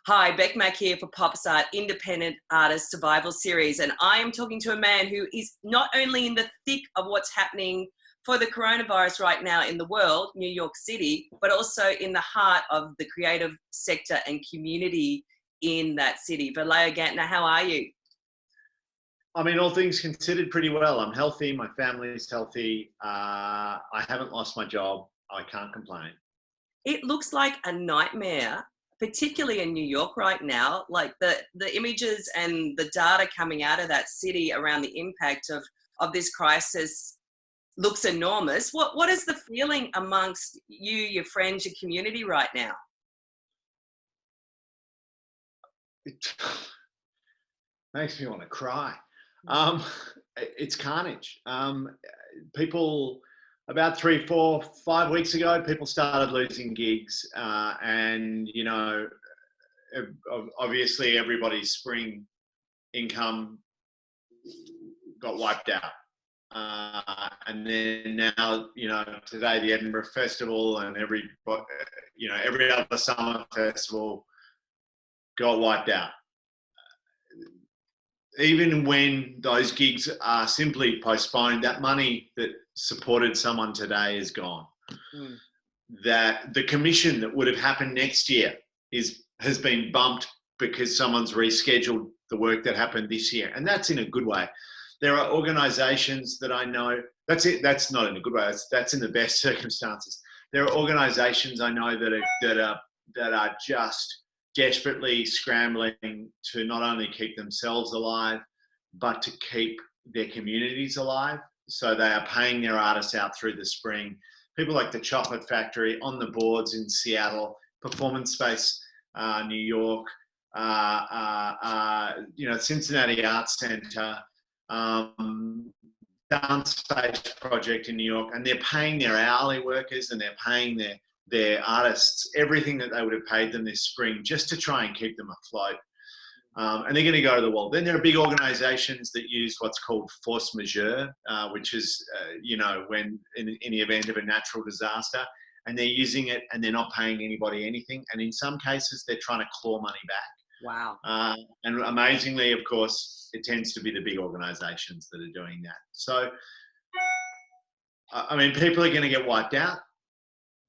Hi, Beck Mack here for Pop's Art Independent Artist Survival Series, and I am talking to a man who is not only in the thick of what's happening for the coronavirus right now in the world, New York City, but also in the heart of the creative sector and community in that city. Vallejo Gantner, how are you? I mean, all things considered, pretty well. I'm healthy. My family is healthy. I haven't lost my job. I can't complain. It looks like a nightmare, particularly in New York right now. Like the images and the data coming out of that city around the impact of this crisis looks enormous. What is the feeling amongst you, your friends, your community right now? It makes me want to cry. It's carnage. People, about 3, 4, 5 weeks ago, people started losing gigs, and obviously everybody's spring income got wiped out. And then now, today the Edinburgh Festival and every other summer festival got wiped out. Even when those gigs are simply postponed, that money that supported someone today is gone. That the commission that would have happened next year has been bumped because someone's rescheduled the work that happened this year. And that's in a good way. There are organisations that I know, that's not in a good way, that's in the best circumstances. There are organisations I know that are just desperately scrambling to not only keep themselves alive, but to keep their communities alive. So they are paying their artists out through the spring. People like the Chocolate Factory, On the Boards in Seattle, Performance Space, New York, Cincinnati Arts Centre, Dance Space Project in New York, and they're paying their hourly workers and they're paying their artists everything that they would have paid them this spring just to try and keep them afloat. And they're going to go to the wall. Then there are big organisations that use what's called force majeure, which is, when in the event of a natural disaster, and they're using it and they're not paying anybody anything. And in some cases, they're trying to claw money back. Wow. And amazingly, of course, it tends to be the big organisations that are doing that. So, I mean, people are going to get wiped out.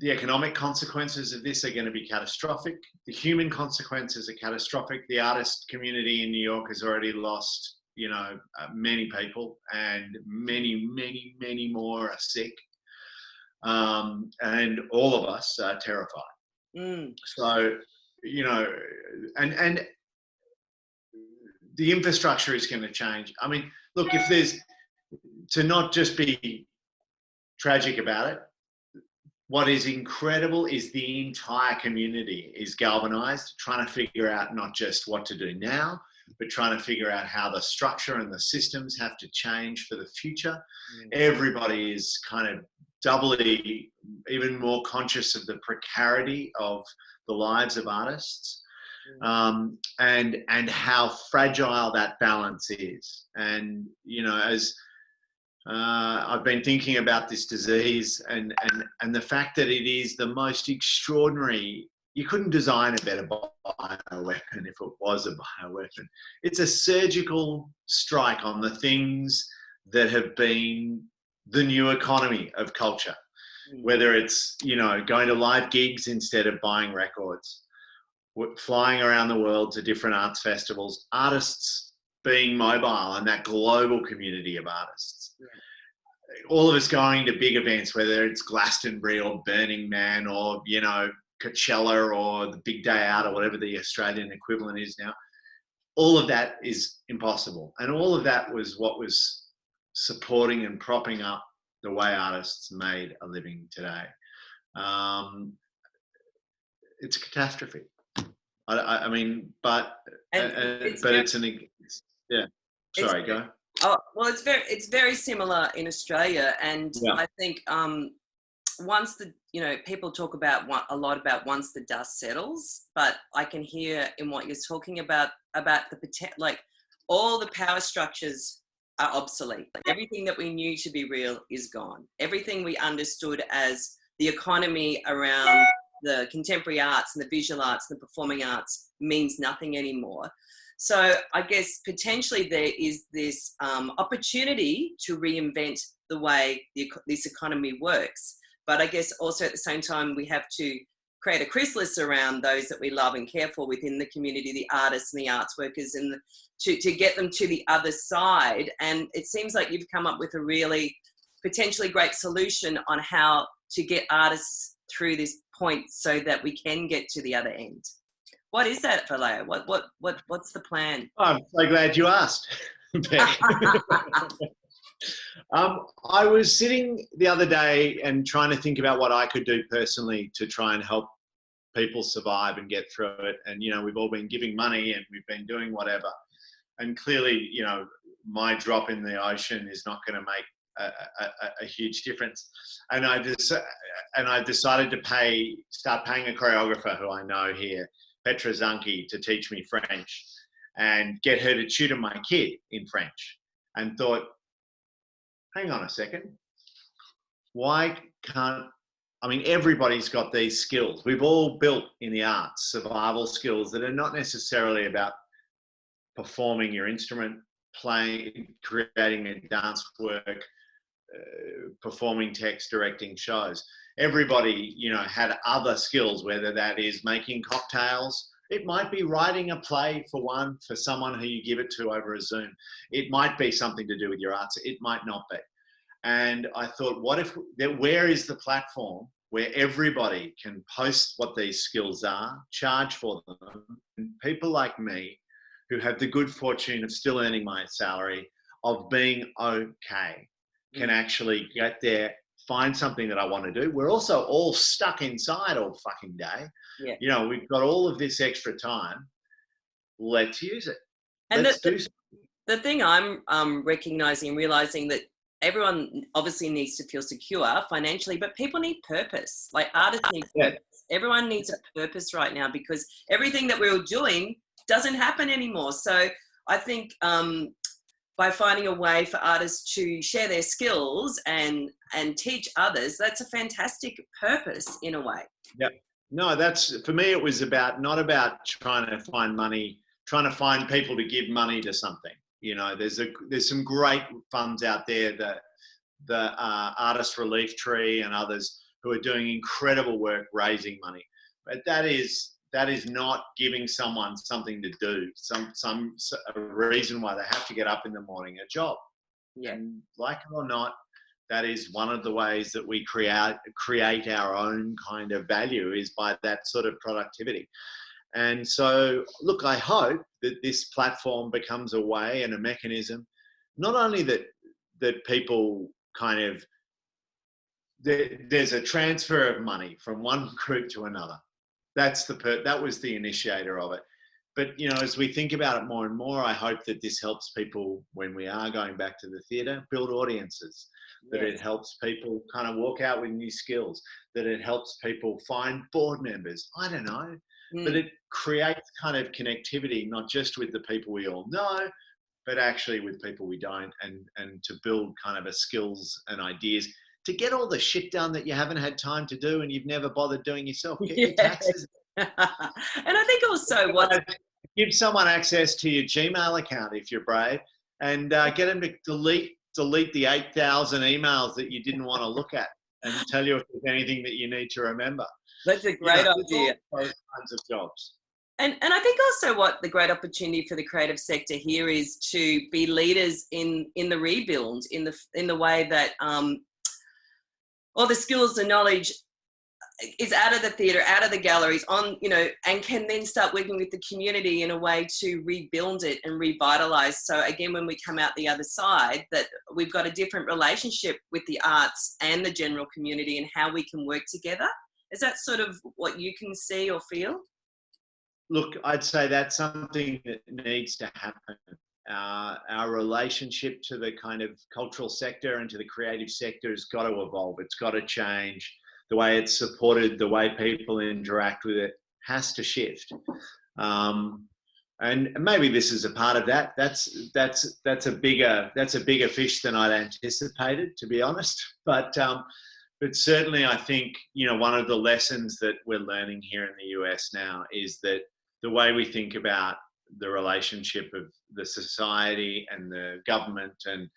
The economic consequences of this are going to be catastrophic. The human consequences are catastrophic. The artist community in New York has already lost, many people, and many, many, many more are sick. And all of us are terrified. So, and the infrastructure is going to change. I mean, look, if there's to not just be tragic about it, what is incredible is the entire community is galvanized, trying to figure out not just what to do now, but trying to figure out how the structure and the systems have to change for the future. Everybody is kind of doubly, even more conscious of the precarity of the lives of artists, and how fragile that balance is. And, as I've been thinking about this disease and the fact that it is the most extraordinary. You couldn't design a better bioweapon if it was a bioweapon. It's a surgical strike on the things that have been the new economy of culture, whether it's, going to live gigs instead of buying records, flying around the world to different arts festivals, artists being mobile and that global community of artists. All of us going to big events, whether it's Glastonbury or Burning Man or, Coachella or the Big Day Out or whatever the Australian equivalent is now. All of that is impossible. And all of that was what was supporting and propping up the way artists made a living today. It's a catastrophe. I mean, but it's yeah. Sorry, go. Oh, well, it's very similar in Australia, and I think once people talk a lot about once the dust settles, but I can hear in what you're talking about the potential, like all the power structures are obsolete. Like everything that we knew to be real is gone. Everything we understood as the economy around the contemporary arts and the visual arts and the performing arts means nothing anymore. So I guess potentially there is this opportunity to reinvent the way this economy works. But I guess also at the same time, we have to create a chrysalis around those that we love and care for within the community, the artists and the arts workers, and to get them to the other side. And it seems like you've come up with a really potentially great solution on how to get artists through this point so that we can get to the other end. What is that, Vallejo? What's the plan? I'm so glad you asked, Beck. I was sitting the other day and trying to think about what I could do personally to try and help people survive and get through it. And, you know, we've all been giving money and we've been doing whatever. And clearly, you know, my drop in the ocean is not going to make a huge difference. And I decided to start paying a choreographer who I know here, Petra Zanki, to teach me French and get her to tutor my kid in French, and thought, hang on a second, why can't, I mean, everybody's got these skills. We've all built in the arts survival skills that are not necessarily about performing your instrument, playing, creating a dance work, performing text, directing shows. Everybody, you know, had other skills, whether that is making cocktails. It might be writing a play for someone who you give it to over a Zoom. It might be something to do with your arts. It might not be. And I thought, where is the platform where everybody can post what these skills are, charge for them, and people like me who have the good fortune of still earning my salary, of being okay, can actually get there, find something that I want to do. We're also all stuck inside all fucking day. Yeah. You know, we've got all of this extra time. Let's use it. And the thing I'm recognizing and realizing that everyone obviously needs to feel secure financially, but people need purpose. Like artists need purpose. Everyone needs a purpose right now, because everything that we're doing doesn't happen anymore. So I think by finding a way for artists to share their skills and teach others, that's a fantastic purpose in a way. Yeah. No, that's, for me, it was not about trying to find money, trying to find people to give money to something. You know, there's some great funds out there, the Artist Relief Tree and others, who are doing incredible work raising money. But that is not giving someone something to do, a reason why they have to get up in the morning, a job. Yeah. And like it or not, that is one of the ways that we create our own kind of value, is by that sort of productivity. And so, look, I hope that this platform becomes a way and a mechanism, not only that people kind of, there's a transfer of money from one group to another. That was the initiator of it. But, you know, as we think about it more and more, I hope that this helps people, when we are going back to the theatre, build audiences, that it helps people kind of walk out with new skills, that it helps people find board members. I don't know. But it creates kind of connectivity, not just with the people we all know, but actually with people we don't, and to build kind of a skills and ideas to get all the shit done that you haven't had time to do and you've never bothered doing yourself. Get your taxes. And I think also give someone access to your Gmail account if you're brave, and get them to delete the 8,000 emails that you didn't want to look at, and tell you if there's anything that you need to remember. That's a great idea. Those kinds of jobs. And I think also what the great opportunity for the creative sector here is to be leaders in the rebuild, in the way that all the skills and knowledge is out of the theatre, out of the galleries, and can then start working with the community in a way to rebuild it and revitalise. So again, when we come out the other side, that we've got a different relationship with the arts and the general community, and how we can work together. Is that sort of what you can see or feel? Look, I'd say that's something that needs to happen. Our relationship to the kind of cultural sector and to the creative sector has got to evolve. It's got to change. The way it's supported, the way people interact with it has to shift. And maybe this is a part of that. That's a bigger fish than I'd anticipated, to be honest. But But certainly, I think, one of the lessons that we're learning here in the US now is that the way we think about the relationship of the society and the government and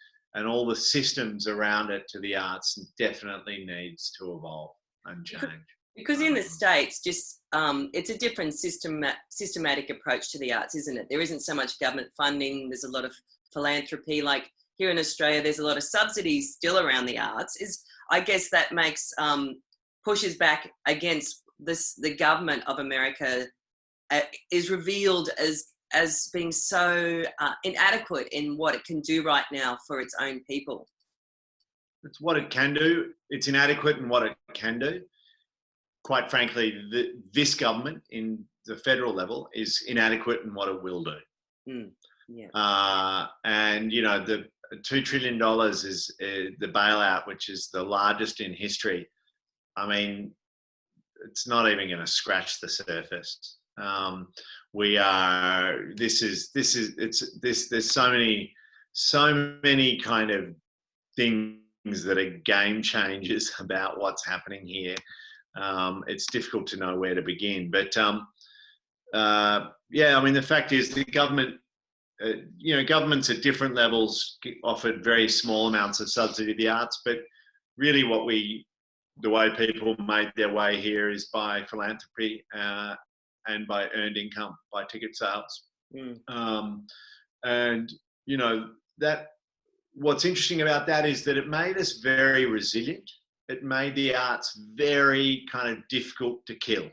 all the systems around it to the arts definitely needs to evolve and change. Because in the States, just it's a different systematic approach to the arts, isn't it? There isn't so much government funding. There's a lot of philanthropy. Like here in Australia, there's a lot of subsidies still around the arts. I guess that makes pushes back against this. The government of America is revealed as being so inadequate in what it can do right now for its own people. It's what it can do. It's inadequate in what it can do. Quite frankly, this government in the federal level is inadequate in what it will do. And, the $2 trillion is the bailout, which is the largest in history. I mean, it's not even going to scratch the surface. There's so many kind of things that are game changers about what's happening here. It's difficult to know where to begin, but the fact is the government, governments at different levels offered very small amounts of subsidy to the arts, but really the way people made their way here is by philanthropy and by earned income, by ticket sales. That what's interesting about that is that it made us very resilient. It made the arts very kind of difficult to kill.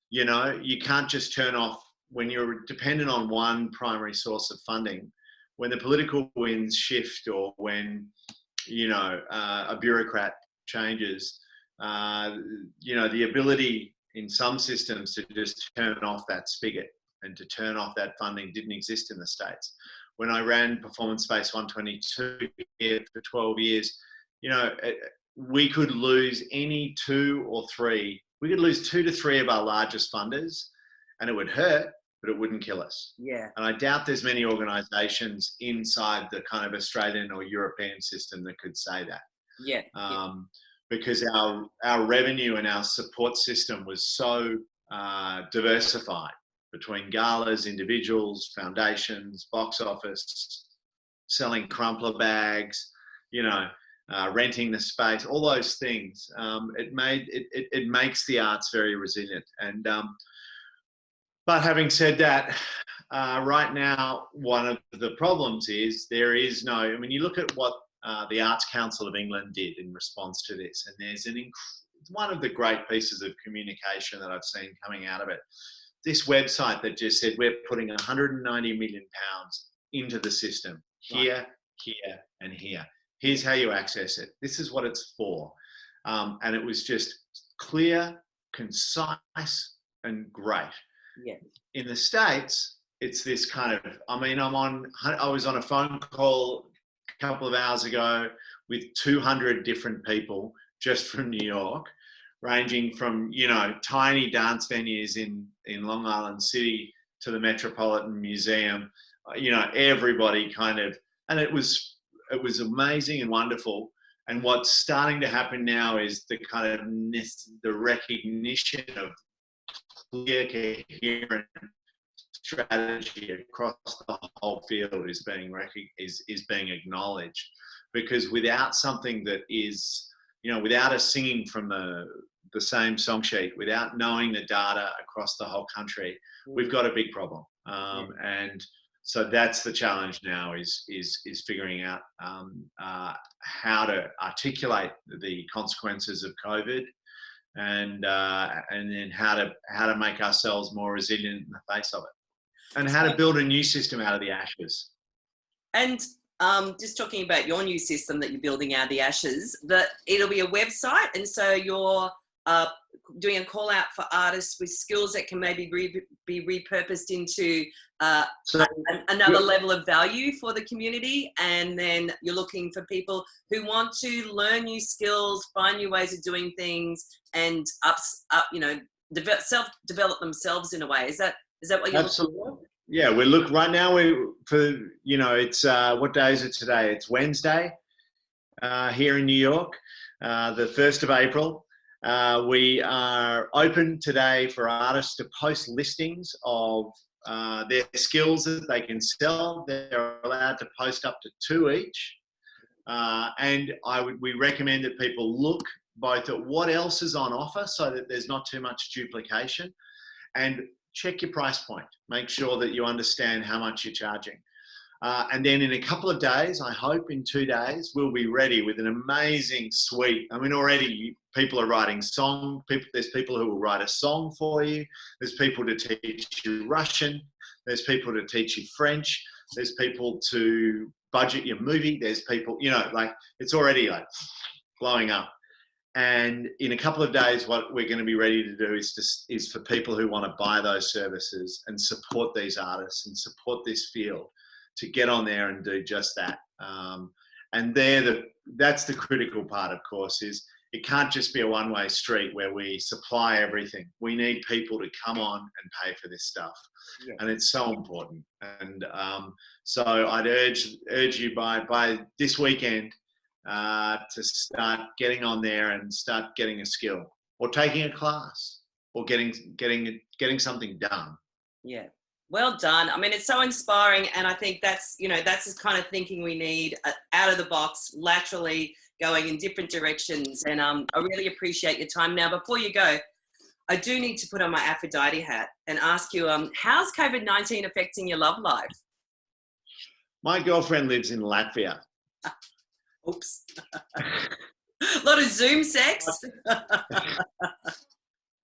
You can't just turn off when you're dependent on one primary source of funding. When the political winds shift or when, a bureaucrat changes, the ability in some systems to just turn off that spigot and to turn off that funding didn't exist in the States. When I ran Performance Space 122 here for 12 years, we could lose any two to three of our largest funders, and it would hurt, but it wouldn't kill us. Yeah. And I doubt there's many organisations inside the kind of Australian or European system that could say that. Yeah. Because our revenue and our support system was so diversified between galas, individuals, foundations, box office, selling crumpler bags, renting the space, all those things. It makes the arts very resilient. And but having said that, right now one of the problems is there is no. I mean, you look at what the Arts Council of England did in response to this, and there's one of the great pieces of communication that I've seen coming out of it. This website that just said we're putting 190 million pounds into the system here, here, and here. Here's how you access it. This is what it's for. And it was just clear, concise, and great. Yeah. In the States, it's this kind of, I was on a phone call a couple of hours ago with 200 different people just from New York, ranging from, tiny dance venues in Long Island City to the Metropolitan Museum, everybody kind of, and it was amazing and wonderful. And what's starting to happen now is the kind of the recognition of clear, coherent strategy across the whole field is being acknowledged. Because without something that is, without us singing from the same song sheet, without knowing the data across the whole country, we've got a big problem. And so that's the challenge now is figuring out how to articulate the consequences of COVID, and then how to make ourselves more resilient in the face of it, and how to build a new system out of the ashes. And just talking about your new system that you're building out of the ashes, that it'll be a website, and so you're doing a call out for artists with skills that can maybe be repurposed into another level of value for the community. And then you're looking for people who want to learn new skills, find new ways of doing things, and self-develop themselves in a way. Is that what you're looking for? Yeah, right now it's what day is it today? It's Wednesday. here in New York, the 1st of April. We are open today for artists to post listings of their skills that they can sell. They're allowed to post up to 2 each. And we recommend that people look both at what else is on offer so that there's not too much duplication, and check your price point. Make sure that you understand how much you're charging. And then in a couple of days, I hope in 2 days, we'll be ready with an amazing suite. I mean, already people are writing songs. There's people who will write a song for you. There's people to teach you Russian. There's people to teach you French. There's people to budget your movie. There's people, like it's already like blowing up. And in a couple of days, what we're going to be ready to do is for people who want to buy those services and support these artists and support this field to get on there and do just that. And that's the critical part, of course, is it can't just be a one-way street where we supply everything. We need people to come on and pay for this stuff. Yeah. And it's so important. And so I'd urge you by this weekend to start getting on there and start getting a skill, or taking a class, or getting something done. Yeah. Well done. I mean, it's so inspiring, and I think that's the kind of thinking we need, out of the box, laterally, going in different directions. And I really appreciate your time. Now, before you go, I do need to put on my Aphrodite hat and ask you, how's COVID-19 affecting your love life? My girlfriend lives in Latvia. Oops. A lot of Zoom sex.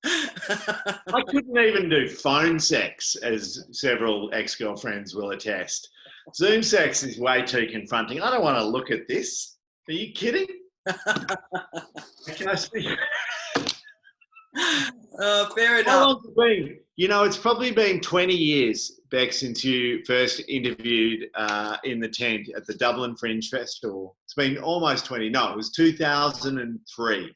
I couldn't even do phone sex, as several ex-girlfriends will attest. Zoom sex is way too confronting. I don't want to look at this. Are you kidding? Can I speak? Fair enough. How long's it been? It's probably been 20 years, Beck, since you first interviewed in the tent at the Dublin Fringe Festival. It's been almost 20. No, it was 2003.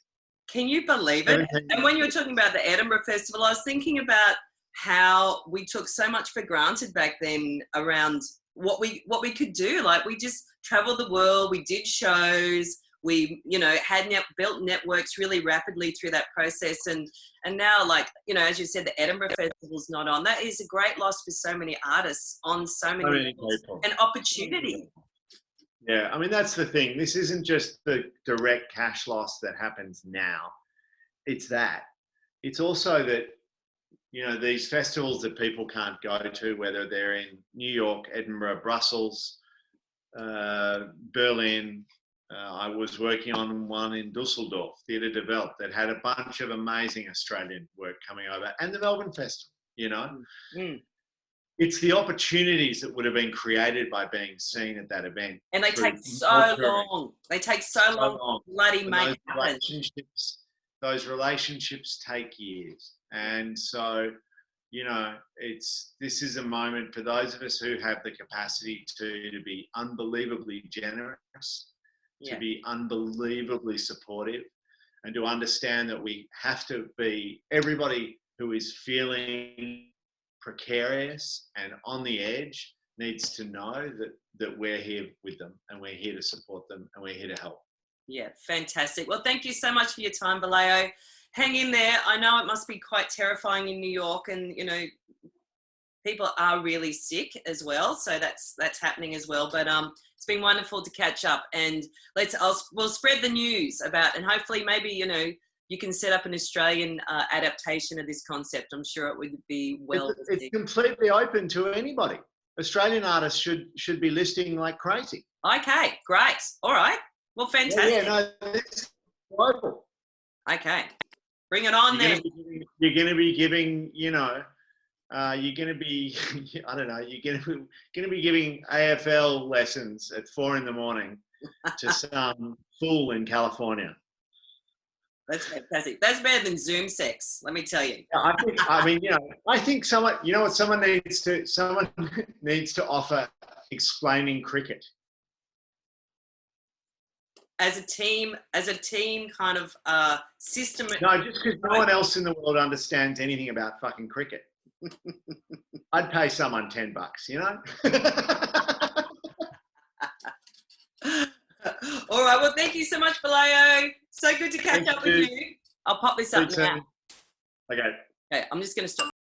Can you believe it? And when you were talking about the Edinburgh Festival, I was thinking about how we took so much for granted back then around what we could do. Like, we just traveled the world, we did shows, we had built networks really rapidly through that process. And now, like, as you said, the Edinburgh Festival's not on. That is a great loss for so many artists on so many people. And opportunity. Yeah, I mean, that's the thing. This isn't just the direct cash loss that happens now. It's that. It's also that, these festivals that people can't go to, whether they're in New York, Edinburgh, Brussels, Berlin. I was working on one in Dusseldorf, Theatre de Welt, that had a bunch of amazing Australian work coming over, and the Melbourne Festival, Mm. It's the opportunities that would have been created by being seen at that event. And they take so long. They take so long to bloody make it happen. Those relationships take years. And so, this is a moment for those of us who have the capacity to be unbelievably generous, to be unbelievably supportive, and to understand that we have to be, everybody who is feeling precarious and on the edge needs to know that we're here with them, and we're here to support them, and we're here to help. Yeah, fantastic. Well, thank you so much for your time, Vallejo. Hang in there. I know it must be quite terrifying in New York, and people are really sick as well, so that's happening as well. But it's been wonderful to catch up, and we'll spread the news about, and hopefully maybe you can set up an Australian adaptation of this concept. I'm sure it would be well. It's completely open to anybody. Australian artists should be listing like crazy. Okay, great. All right. Well, fantastic. Yeah, no, it's global. Okay, bring it on then. You're going to be giving, you're going to be, I don't know, you're going to be giving AFL lessons at 4 a.m. to some fool in California. That's fantastic. That's better than Zoom sex, let me tell you. Yeah, I think someone needs to offer explaining cricket. As a team kind of system. No, just because no one else in the world understands anything about fucking cricket. I'd pay someone $10, All right. Well, thank you so much, Vallejo. So good to catch Thank up with you. you. I'll pop this up Speak now. soon. Okay. Okay, I'm just going to stop.